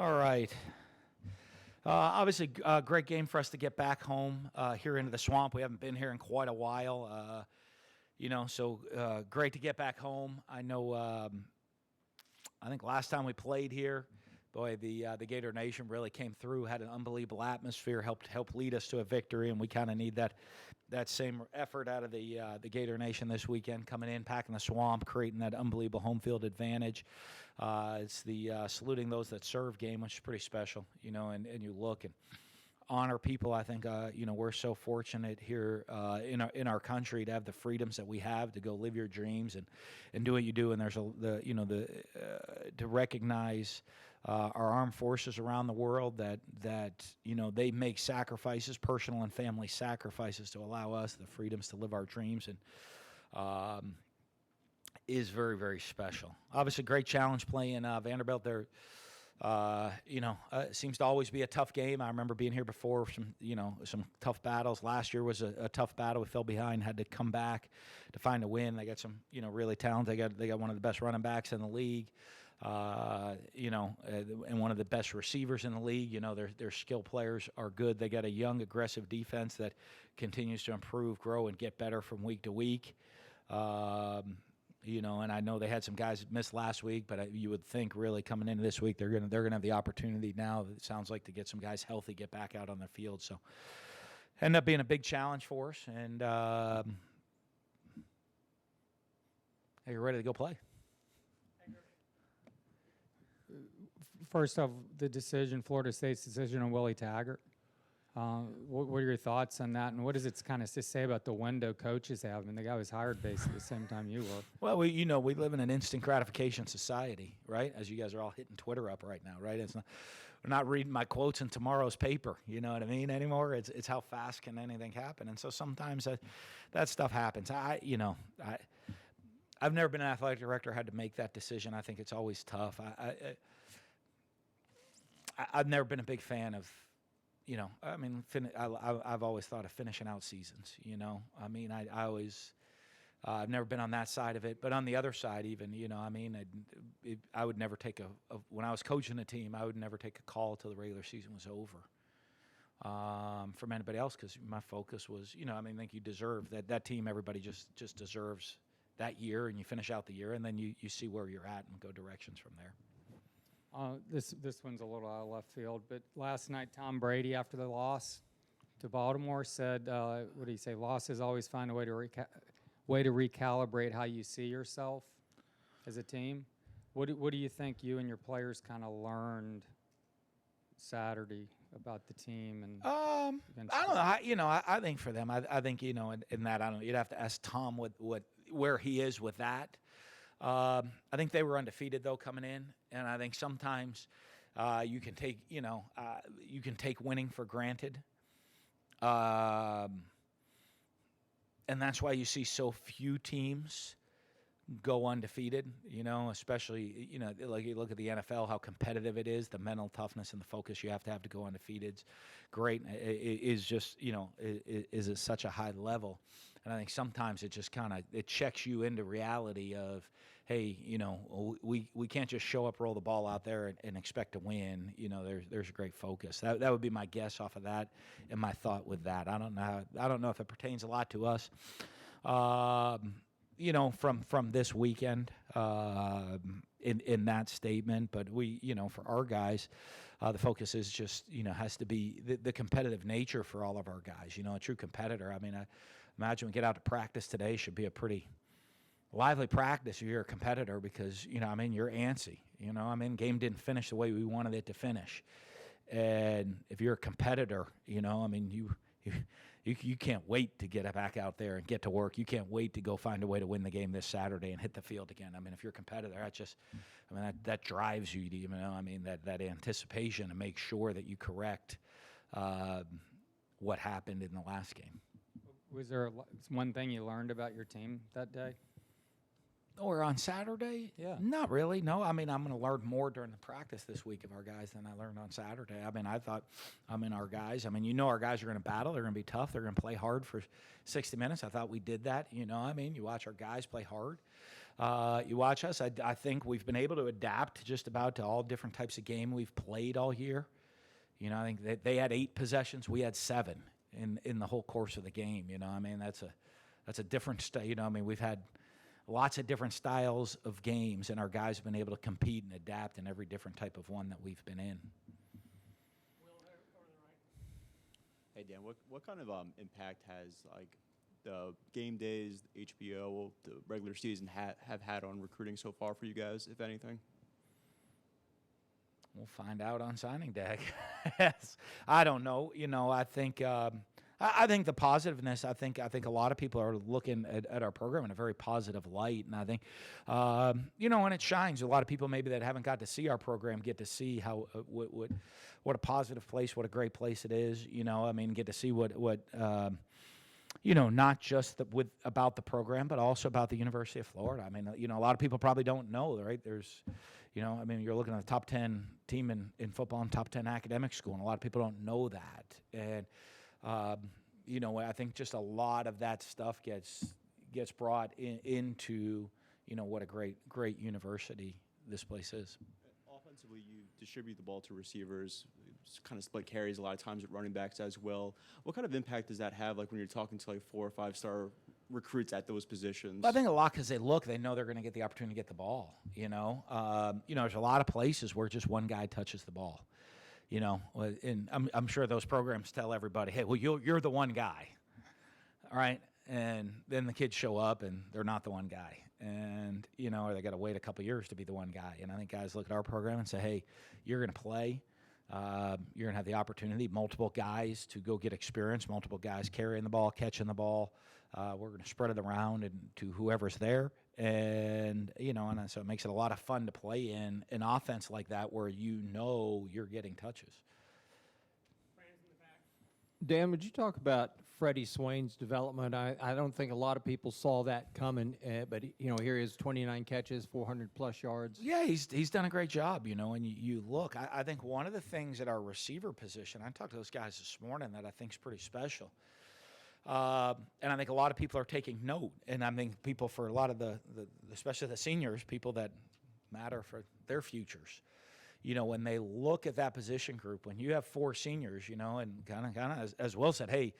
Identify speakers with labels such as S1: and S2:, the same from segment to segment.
S1: All right. Obviously, great game for us to get back home here into the swamp. We haven't been here in quite a while, so great to get back home. I know. I think last time we played here, boy, the Gator Nation really came through, had an unbelievable atmosphere, helped lead us to a victory, and we kind of need that same effort out of the Gator Nation this weekend, coming in, packing the swamp, creating that unbelievable home field advantage. It's the saluting those that serve game, which is pretty special, and you look and honor people. I think we're so fortunate here in our country to have the freedoms that we have to go live your dreams and do what you do. And there's to recognize our armed forces around the world that they make sacrifices, personal and family sacrifices, to allow us the freedoms to live our dreams, and is very, very special. Obviously, great challenge playing Vanderbilt. They're it seems to always be a tough game. I remember being here before, some tough battles. Last year was a tough battle. We fell behind, had to come back to find a win. They got some, really talented. They got one of the best running backs in the league, and one of the best receivers in the league. Their skill players are good. They got a young, aggressive defense that continues to improve, grow, and get better from week to week. And I know they had some guys that missed last week, but you would think really coming into this week they're gonna have the opportunity now. It sounds like to get some guys healthy, get back out on the field. So end up being a big challenge for us, and hey, you're ready to go play.
S2: First off, Florida State's decision on Willie Taggart. What are your thoughts on that, and what does it kind of say about the window coaches have? I mean, the guy was hired basically the same time you were.
S1: Well, we live in an instant gratification society, right? As you guys are all hitting Twitter up right now, right? We're not reading my quotes in tomorrow's paper, you know what I mean, anymore. It's how fast can anything happen, and so sometimes that stuff happens. I've never been an athletic director, had to make that decision. I think it's always tough. I've never been a big fan of. I've always thought of finishing out seasons. I've never been on that side of it, but on the other side, even, I would never take when I was coaching a team, I would never take a call till the regular season was over. From anybody else, because my focus was, I think you deserve that team. Everybody just deserves that year, and you finish out the year, and then you see where you're at and go directions from there.
S2: This one's a little out of left field, but last night Tom Brady, after the loss to Baltimore, said, "What did he say? Losses always find a way to recalibrate how you see yourself as a team." What do you think you and your players kind of learned Saturday about the team? And
S1: I don't know. I think for them, I think in that, I don't know. You'd have to ask Tom where he is with that. I think they were undefeated though coming in, and I think sometimes you can take winning for granted, and that's why you see so few teams go undefeated. Especially like you look at the NFL, how competitive it is, the mental toughness and the focus you have to go undefeated's great. It is just is at such a high level. And I think sometimes it just it checks you into reality of, hey, we can't just show up, roll the ball out there, and expect to win. There's a great focus. That would be my guess off of that, and my thought with that. I don't know if it pertains a lot to us. From this weekend in that statement, but for our guys, the focus is just has to be the competitive nature for all of our guys. A true competitor. I mean, I imagine we get out to practice today, should be a pretty lively practice if you're a competitor, because you're antsy. Game didn't finish the way we wanted it to finish, and if you're a competitor, you can't wait to get back out there and get to work. You can't wait to go find a way to win the game this Saturday and hit the field again. If you're a competitor, that drives you. That anticipation to make sure that you correct what happened in the last game.
S2: Was there one thing you learned about your team that day?
S1: Or on Saturday?
S2: Yeah.
S1: Not really, no. I'm going to learn more during the practice this week of our guys than I learned on Saturday. I thought, our guys, our guys are going to battle. They're going to be tough. They're going to play hard for 60 minutes. I thought we did that. You watch our guys play hard. You watch us. I think we've been able to adapt just about to all different types of game we've played all year. You know, I think they had 8 possessions. We had 7 in the whole course of the game. You know, I mean, that's a different you know, I mean, we've had lots of different styles of games, and our guys have been able to compete and adapt in every different type of one that we've been in.
S3: Hey Dan, what kind of impact has like the game days, HBO, the regular season have had on recruiting so far for you guys, if anything?
S1: We'll find out on signing day. Yes. I don't know. You know, I think I think the positiveness. I think a lot of people are looking at our program in a very positive light, and I think you know, when it shines, a lot of people maybe that haven't got to see our program get to see how what a positive place, what a great place it is. You know, I mean, get to see what you know, not just about the program, but also about the University of Florida. I mean, you know, a lot of people probably don't know, right? There's, you know, I mean, you're looking at the top 10 team in football and top 10 academic school, and a lot of people don't know that. And, you know, I think just a lot of that stuff gets brought into, you know, what a great university this place is.
S3: Offensively, you distribute the ball to receivers, kind of split carries a lot of times at running backs as well. What kind of impact does that have, like when you're talking to like 4 or 5 star recruits at those positions?
S1: I think a lot because they know they're going to get the opportunity to get the ball. You know, there's a lot of places where just one guy touches the ball. You know, and I'm sure those programs tell everybody, hey, well, you're the one guy, all right? And then the kids show up and they're not the one guy. And, you know, or they got to wait a couple years to be the one guy. And I think guys look at our program and say, hey, you're going to play. You're going to have the opportunity, multiple guys to go get experience, multiple guys carrying the ball, catching the ball. We're going to spread it around and to whoever's there. And, you know, and so it makes it a lot of fun to play in an offense like that where you know you're getting touches.
S4: Dan, would you talk about Freddie Swain's development? I don't think a lot of people saw that coming, but you know, here he is, 29 catches, 400-plus yards.
S1: Yeah, he's done a great job, you know, and you look. I think one of the things at our receiver position, I talked to those guys this morning that I think is pretty special. And I think a lot of people are taking note, and I think people for a lot of the especially the seniors, people that matter for their futures. You know, when they look at that position group, when you have 4 seniors, you know, and kind of as Will said, hey,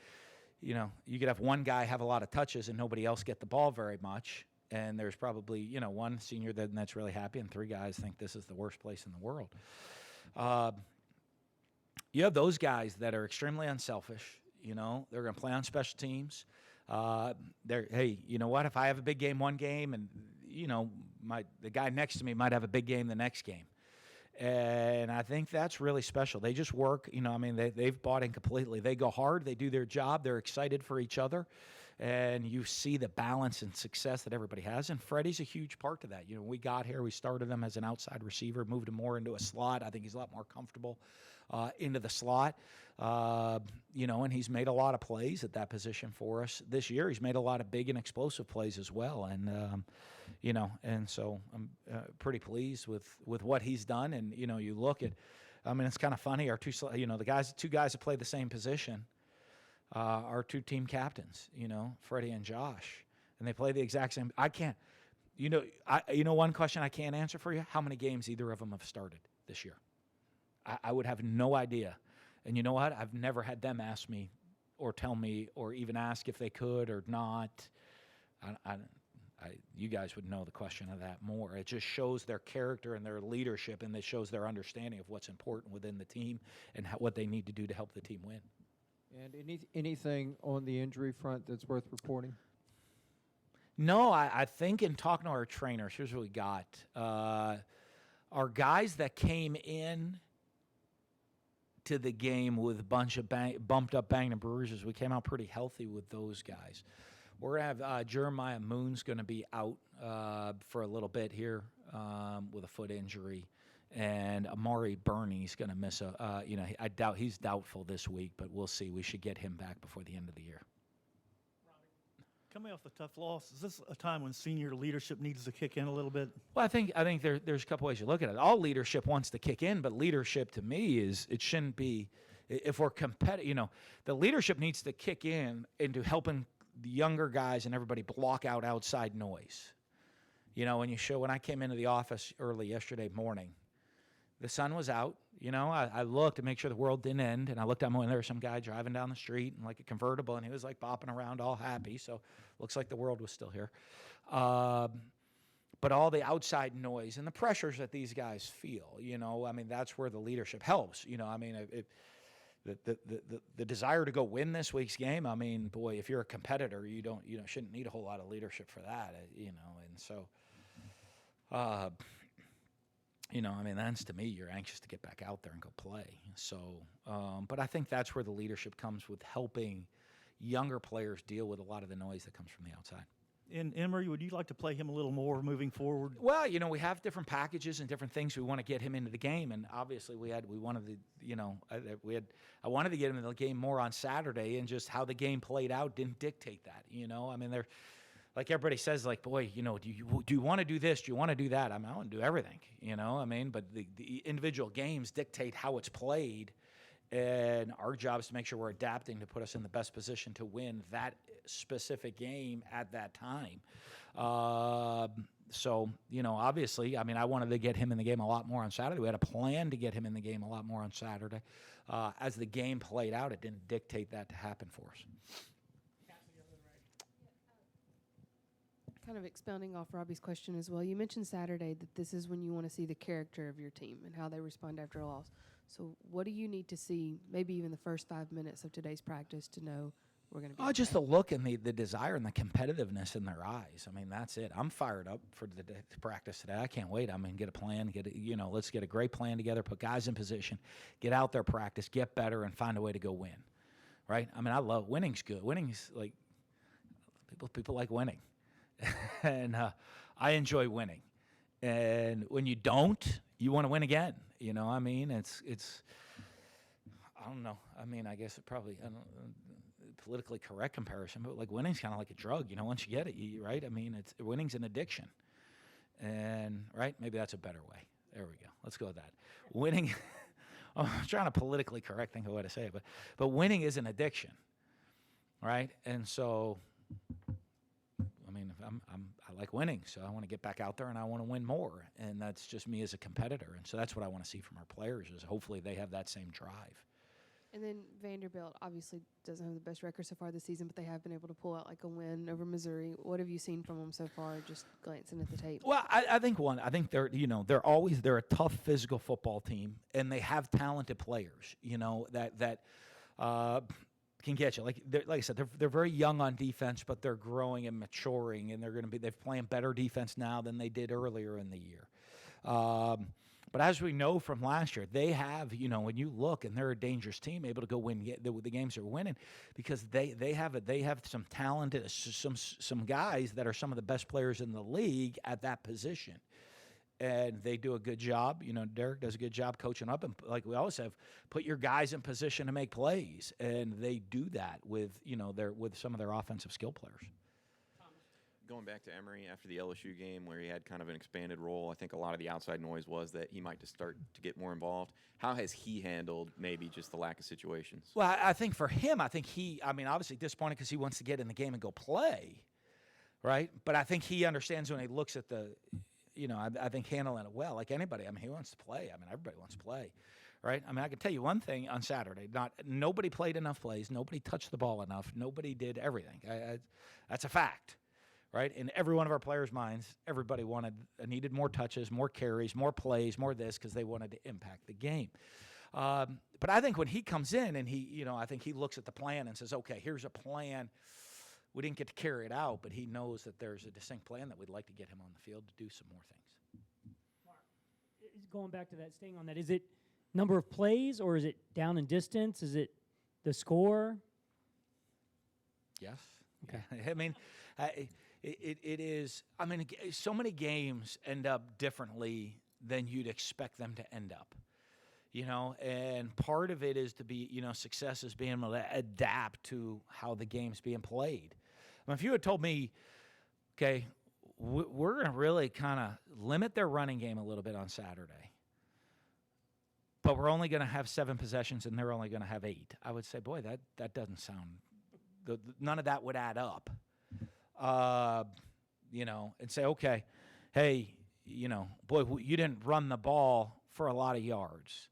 S1: you know, you could have one guy have a lot of touches and nobody else get the ball very much, and there's probably, you know, one senior that's really happy, and 3 guys think this is the worst place in the world. You have those guys that are extremely unselfish. You know, they're going to play on special teams. Hey, you know what? If I have a big game one game, and you know, the guy next to me might have a big game the next game. And I think that's really special. They just work, you know, I mean, they've bought in completely. They go hard. They do their job. They're excited for each other. And you see the balance and success that everybody has. And Freddie's a huge part of that. You know, we got here, we started him as an outside receiver, moved him more into a slot. I think he's a lot more comfortable into the slot. You know, and he's made a lot of plays at that position for us this year. He's made a lot of big and explosive plays as well. And, you know, and so I'm pretty pleased with what he's done. And, you know, you look at, I mean, it's kind of funny. Our 2 guys that play the same position are 2 team captains, you know, Freddie and Josh. And they play the exact same. I can't, you know, one question I can't answer for you, how many games either of them have started this year? I would have no idea. And you know what? I've never had them ask me or tell me or even ask if they could or not. You guys would know the question of that more. It just shows their character and their leadership, and it shows their understanding of what's important within the team and what they need to do to help the team win.
S4: And anything on the injury front that's worth reporting?
S1: No, I think in talking to our trainers, here's what we got. Our guys that came in to the game with a bunch of bumped up banged and bruises, we came out pretty healthy with those guys. We're going to have Jeremiah Moon's going to be out for a little bit here with a foot injury. And Amari Burney's going to miss I doubt he's doubtful this week, but we'll see. We should get him back before the end of the year.
S5: Coming off the tough loss, is this a time when senior leadership needs to kick in a little bit?
S1: Well, I think there's a couple ways you look at it. All leadership wants to kick in, but leadership to me it shouldn't be, if we're competitive, you know, the leadership needs to kick in into helping the younger guys and everybody block out outside noise. You know, when I came into the office early yesterday morning, the sun was out. You know, I looked to make sure the world didn't end, and I looked out when there was some guy driving down the street in like a convertible, and he was like bopping around all happy. So looks like the world was still here. But all the outside noise and the pressures that these guys feel, you know, I mean, that's where the leadership helps. You know, I mean, the desire to go win this week's game. I mean, boy, if you're a competitor, you shouldn't need a whole lot of leadership for that. You know, and so. You know, I mean, that's to me, you're anxious to get back out there and go play. So, but I think that's where the leadership comes with helping younger players deal with a lot of the noise that comes from the outside.
S5: And Emery, would you like to play him a little more moving forward?
S1: Well, you know, we have different packages and different things we want to get him into the game, and obviously I wanted to get him into the game more on Saturday, and just how the game played out didn't dictate that. You know, I mean, like everybody says, like, boy, you know, do you want to do this? Do you want to do that? I mean, I want to do everything, you know. I mean, but the individual games dictate how it's played, and our job is to make sure we're adapting to put us in the best position to win that specific game at that time. So, you know, obviously, I mean, I wanted to get him in the game a lot more on Saturday. We had a plan to get him in the game a lot more on Saturday. As the game played out, it didn't dictate that to happen for us.
S6: Kind of expounding off Robbie's question as well, you mentioned Saturday that this is when you want to see the character of your team and how they respond after a loss. So what do you need to see, maybe even the first 5 minutes of today's practice, to know we're going to be
S1: just
S6: okay?
S1: the look and the desire and the competitiveness in their eyes. I mean, that's it. I'm fired up for the practice today. I can't wait. I'm going to get a plan, let's get a great plan together, put guys in position, get out there, practice, get better, and find a way to go win, right? I mean, I love winning's good. Winning's like, people like winning. And I enjoy winning. And when you don't, you want to win again. You know, I mean, it's. I don't know. I mean, I guess it probably politically correct comparison, but like winning's kind of like a drug. You know, once you get it, right? I mean, winning's an addiction. And right, maybe that's a better way. There we go. Let's go with that. Winning. I'm trying to politically correct think of way to say it, but winning is an addiction, right? And so. I mean, I like winning, so I want to get back out there and I want to win more, and that's just me as a competitor, and so that's what I want to see from our players is hopefully they have that same drive.
S6: And then Vanderbilt obviously doesn't have the best record so far this season, but they have been able to pull out like a win over Missouri. What have you seen from them so far, just glancing at the tape?
S1: Well, I think they're they're a tough physical football team, and they have talented players, you know, that can get you. Like I said, they're very young on defense, but they're growing and maturing, and they're playing better defense now than they did earlier in the year. But as we know from last year, they have, you know, when you look, and they're a dangerous team, able to go win the games they're winning because they have some talented some guys that are some of the best players in the league at that position. And they do a good job. You know, Derek does a good job coaching up. And like we always have, put your guys in position to make plays. And they do that with, you know, with some of their offensive skill players.
S7: Going back to Emery after the LSU game where he had kind of an expanded role, I think a lot of the outside noise was that he might just start to get more involved. How has he handled maybe just the lack of situations?
S1: Well, I think for him, obviously disappointed because he wants to get in the game and go play, right? But I think he understands when he looks at you know, I think handling it well, like anybody. I mean, he wants to play. I mean, everybody wants to play, right? I mean, I can tell you one thing on Saturday. Nobody played enough plays. Nobody touched the ball enough. Nobody did everything. That's a fact, right? In every one of our players' minds, everybody needed more touches, more carries, more plays, more this because they wanted to impact the game. But I think when he comes in and I think he looks at the plan and says, okay, here's a plan. We didn't get to carry it out, but he knows that there's a distinct plan that we'd like to get him on the field to do some more things.
S8: Mark, going back to that, staying on that, is it number of plays or is it down and distance? Is it the score?
S1: Yes.
S8: Okay.
S1: I mean, it is. I mean, so many games end up differently than you'd expect them to end up. You know, and part of it is to be, you know, success is being able to adapt to how the game's being played. I mean, if you had told me, okay, we're going to really kind of limit their running game a little bit on Saturday, but we're only going to have 7 possessions and they're only going to have 8, I would say, boy, that doesn't sound none of that would add up. You know, and say, okay, hey, boy, you didn't run the ball for a lot of yards.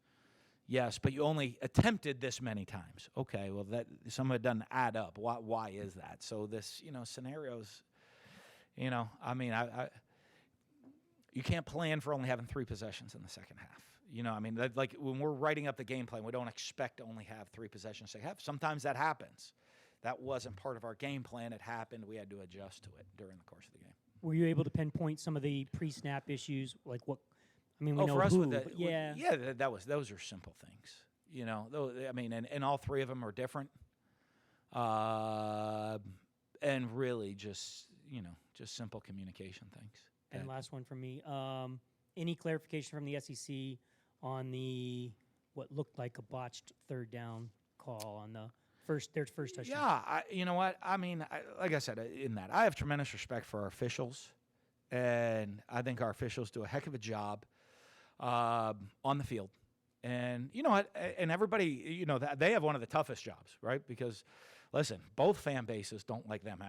S1: Yes, but you only attempted this many times. Okay, well, that some of it doesn't add up. Why is that? So this, scenarios, I mean, you can't plan for only having 3 possessions in the second half. Like when we're writing up the game plan, we don't expect to only have 3 possessions. Sometimes that happens. That wasn't part of our game plan. It happened. We had to adjust to it during the course of the game.
S8: Were you able to pinpoint some of the pre-snap issues, like what? I mean, we know
S1: for us,
S8: who,
S1: with
S8: but yeah.
S1: those are simple things. And all 3 of them are different, and really just simple communication things.
S8: And last one from me. Any clarification from the SEC on what looked like a botched 3rd down call on their first touchdown?
S1: Yeah, you know what? I mean, like I said, in that, I have tremendous respect for our officials, and I think our officials do a heck of a job on the field. And you know what? And everybody, they have one of the toughest jobs, right? Because, listen, both fan bases don't like them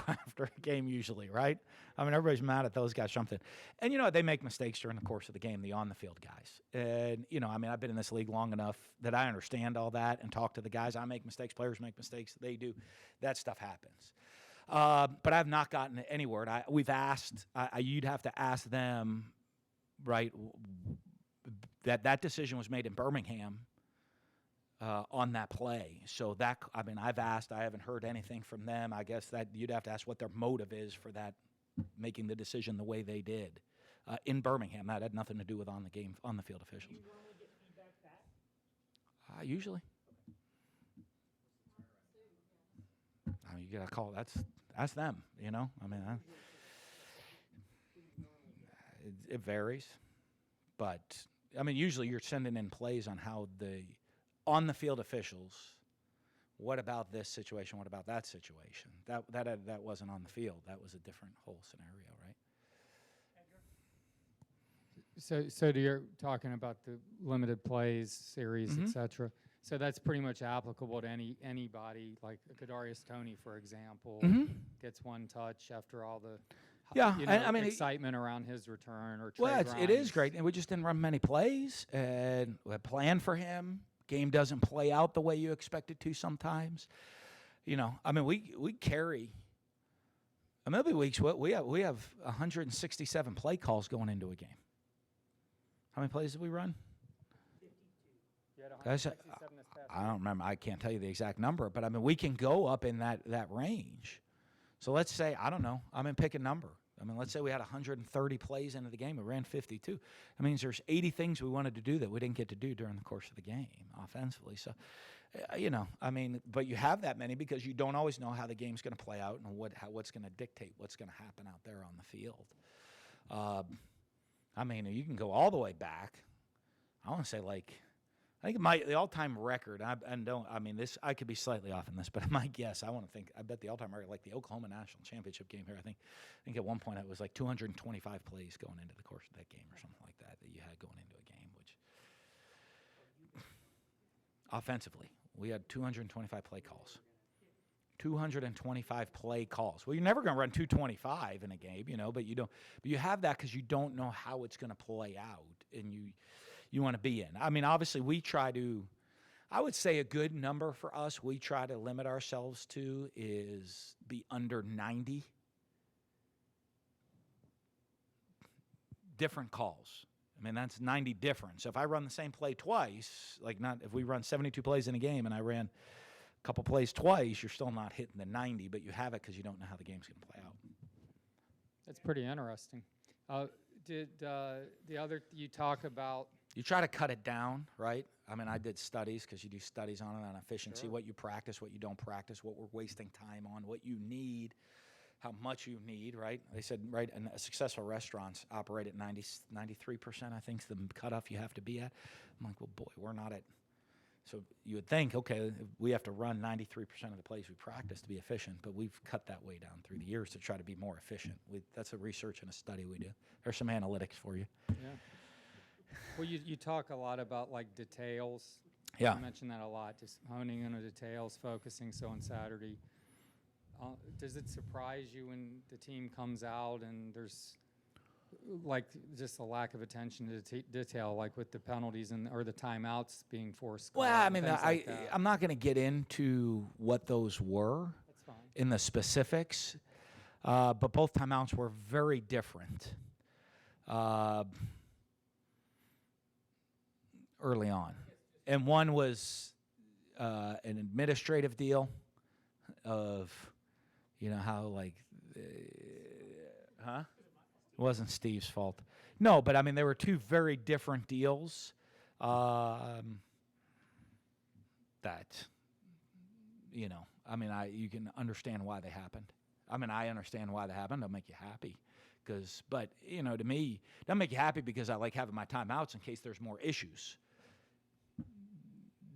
S1: after a game usually, right? I mean, everybody's mad at those guys something. And they make mistakes during the course of the game, the on-the-field guys. And, I've been in this league long enough that I understand all that and talk to the guys. I make mistakes. Players make mistakes. They do. That stuff happens. But I've not gotten any word. We've asked. You'd have to ask them, right, that decision was made in Birmingham on that play. So I've asked. I haven't heard anything from them. I guess that you'd have to ask what their motive is for that, making the decision the way they did in Birmingham. That had nothing to do with on the field officials.
S8: Do you normally get feedback back?
S1: Usually. I mean, you got to call. That's them. It varies, but usually you're sending in plays on how on the field officials. What about this situation? What about that situation? That wasn't on the field. That was a different whole scenario, right?
S2: So you're talking about the limited plays series, et cetera. So that's pretty much applicable to anybody, like Kadarius Toney, for example, gets one touch after all the excitement around his return. Or Trey
S1: it is
S2: Grimes.
S1: great, and we just didn't run many plays, and we had planned for him. Game doesn't play out the way you expect it to sometimes. We carry. There'll be weeks we have 167 play calls going into a game. How many plays did we run?
S2: 52.
S1: I don't remember. I can't tell you the exact number, but we can go up in that range. So let's say, I don't know. Pick a number. Let's say we had 130 plays into the game. We ran 52. That means there's 80 things we wanted to do that we didn't get to do during the course of the game offensively. So, but you have that many because you don't always know how the game's going to play out and what's going to dictate what's going to happen out there on the field. You can go all the way back. I want to say I think the all-time record, I could be slightly off in this, but my guess, I bet the all-time record, like the Oklahoma National Championship game here, I think at one point it was like 225 plays going into the course of that game or something like that you had going into a game, which offensively, we had 225 play calls. 225 play calls. Well, you're never going to run 225 in a game, but you don't. But you have that because you don't know how it's going to play out, and you want to be in. Obviously, we try to. I would say a good number for us. We try to limit ourselves to is be under 90 different calls. That's 90 different. So if I run the same play twice, if we run 72 plays in a game and I ran a couple plays twice, you're still not hitting the 90, but you have it because you don't know how the game's going to play out.
S2: That's pretty interesting. Did you talk about?
S1: You try to cut it down, right? I did studies because you do studies on it, on efficiency, what you practice, what you don't practice, what we're wasting time on, what you need, how much you need, right? They said, right, and successful restaurants operate at 93%, I think, is the cutoff you have to be at. I'm like, well, boy, we're not at. So you would think, okay, we have to run 93% of the plays we practice to be efficient, but we've cut that way down through the years to try to be more efficient. That's a research and a study we do. There's some analytics for you.
S2: Yeah. Well, you talk a lot about details.
S1: Yeah.
S2: You mention that a lot, just honing in on details, focusing. So on Saturday, does it surprise you when the team comes out and there's like just a lack of attention to detail, like with the penalties or the timeouts being forced.
S1: Well,
S2: called
S1: I
S2: and
S1: mean,
S2: things like that.
S1: I'm not going to get into what those were
S2: That's fine.
S1: in the specifics, but both timeouts were very different early on. And one was an administrative deal of, how like, it wasn't Steve's fault. No, but I mean, there were two very different deals that, I mean, you can understand why they happened. I mean, I understand why they happened. They'll make you happy. But, to me, they'll make you happy because I like having my timeouts in case there's more issues.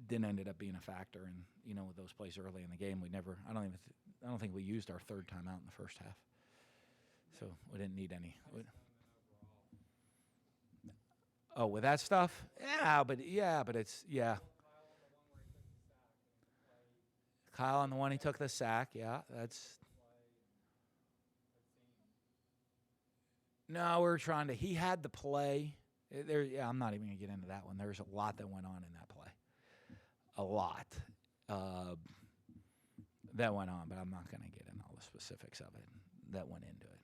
S1: Didn't ended up being a factor, and with those plays early in the game, I don't think we used our third timeout in the first half, so we didn't need any. Oh, with that stuff, but it's Kyle on the one he took the sack, that's. No, we were trying to. He had the play. I'm not even gonna get into that one. There's a lot that went on in that play. A lot that went on, but I'm not going to get into all the specifics of it that went into it.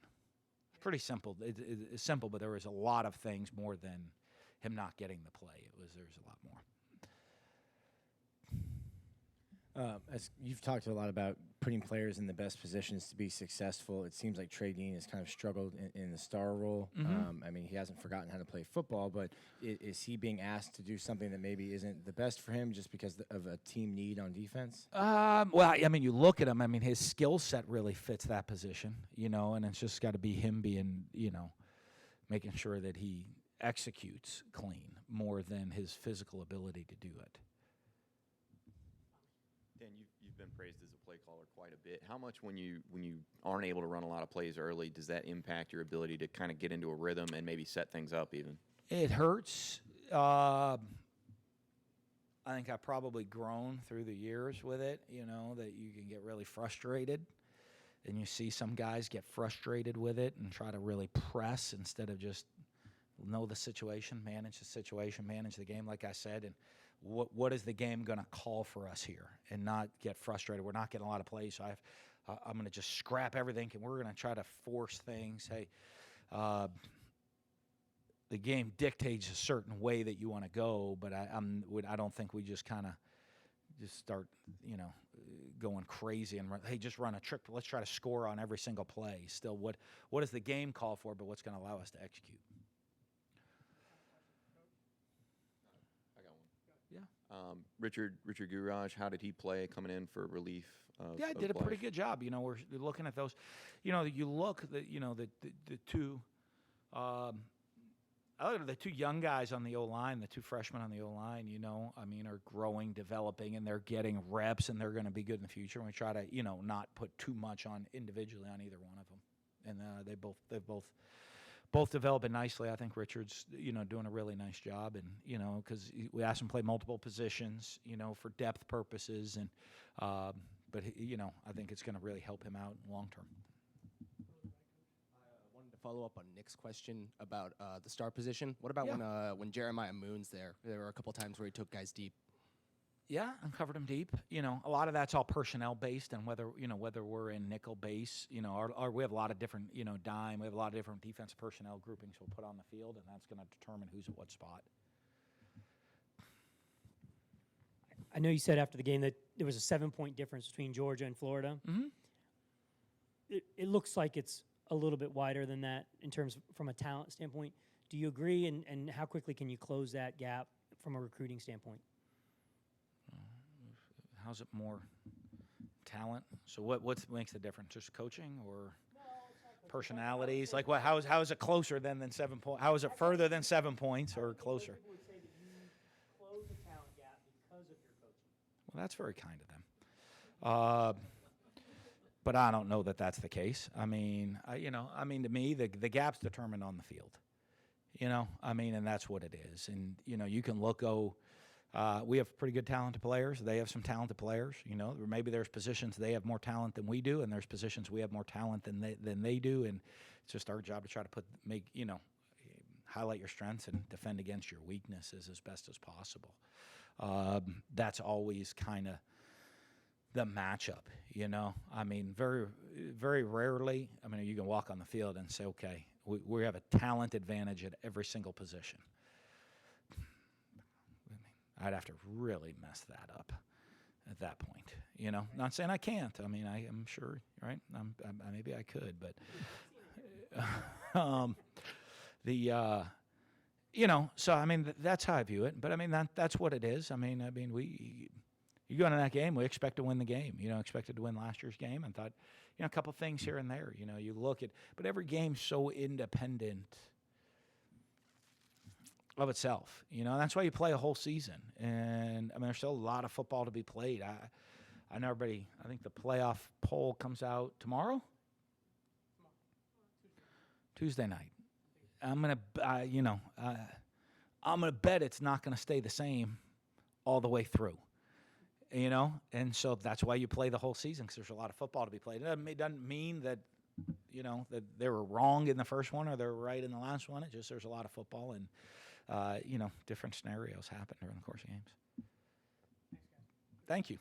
S1: It's pretty simple. It's simple, but there was a lot of things more than him not getting the play. There's a lot more.
S9: As you've talked a lot about putting players in the best positions to be successful, it seems like Trey Dean has kind of struggled in the star role.
S1: Mm-hmm.
S9: I mean, he hasn't forgotten how to play football, but is he being asked to do something that maybe isn't the best for him just because of a team need on defense?
S1: Well, I mean, you look at him. I mean, his skill set really fits that position, and it's just got to be him being, making sure that he executes clean more than his physical ability to do it.
S7: Dan, you've been praised as a play caller quite a bit. How much, when you aren't able to run a lot of plays early, does that impact your ability to kind of get into a rhythm and maybe set things up even?
S1: It hurts. I think I've probably grown through the years with it, that you can get really frustrated. And you see some guys get frustrated with it and try to really press instead of just know the situation, manage the game, like I said, and what is the game going to call for us here, and not get frustrated. We're not getting a lot of plays, so I'm going to just scrap everything, and we're going to try to force things. Hey, the game dictates a certain way that you want to go, but I don't think we just kind of just start, going crazy and just run a trick. Let's try to score on every single play. Still, what does the game call for, but what's going to allow us to execute?
S7: Richard Gourage, how did he play coming in for relief?
S1: Yeah, did a pretty good job. We're looking at those. You look the two. The two young guys on the O-line, the two freshmen on the O-line, are growing, developing, and they're getting reps, and they're going to be good in the future. And we try to, not put too much on individually on either one of them. And they've both developing nicely. I think Richard's, doing a really nice job, and because we asked him to play multiple positions, for depth purposes, and but I think it's going to really help him out long term.
S10: Wanted to follow up on Nick's question about the star position. What about when Jeremiah Moon's there? There were a couple times where he took guys deep.
S1: Yeah, and covered them deep. A lot of that's all personnel based, and whether we're in nickel base, we have a lot of different, dime. We have a lot of different defensive personnel groupings we'll put on the field, and that's going to determine who's at what spot.
S8: I know you said after the game that there was a 7-point difference between Georgia and Florida.
S1: Mm-hmm.
S8: It looks like it's a little bit wider than that in terms from a talent standpoint. Do you agree? And how quickly can you close that gap from a recruiting standpoint?
S1: How's it more talent? So what makes the difference? Just coaching or personalities? Like what? How is it closer than 7 points? How is it further than 7 points or closer?
S8: People would say that you close the talent gap because of your coaching.
S1: Well, that's very kind of them. But I don't know that that's the case. I mean, to me, the gap's determined on the field. And that's what it is. And you can we have pretty good talented players. They have some talented players. Maybe there's positions they have more talent than we do, and there's positions we have more talent than they do. And it's just our job to try to highlight your strengths and defend against your weaknesses as best as possible. That's always kind of the matchup, I mean, very, very rarely, I mean, you can walk on the field and say, okay, we have a talent advantage at every single position. I'd have to really mess that up at that point, Not saying I can't. I mean, I am sure, right? Maybe I could, but so I mean, that's how I view it. But I mean, that's what it is. I mean, you go into that game, we expect to win the game. Expected to win last year's game, and thought, a couple things here and there. You look at, but every game's so independent of itself. That's why you play a whole season. And I mean, there's still a lot of football to be played. I know everybody. I think the playoff poll comes out tomorrow. Tuesday night. I'm gonna bet it's not gonna stay the same all the way through. And so that's why you play the whole season, because there's a lot of football to be played. It doesn't mean that, that they were wrong in the first one or they were right in the last one. It just there's a lot of football and, different scenarios happen during the course of games. Thank you.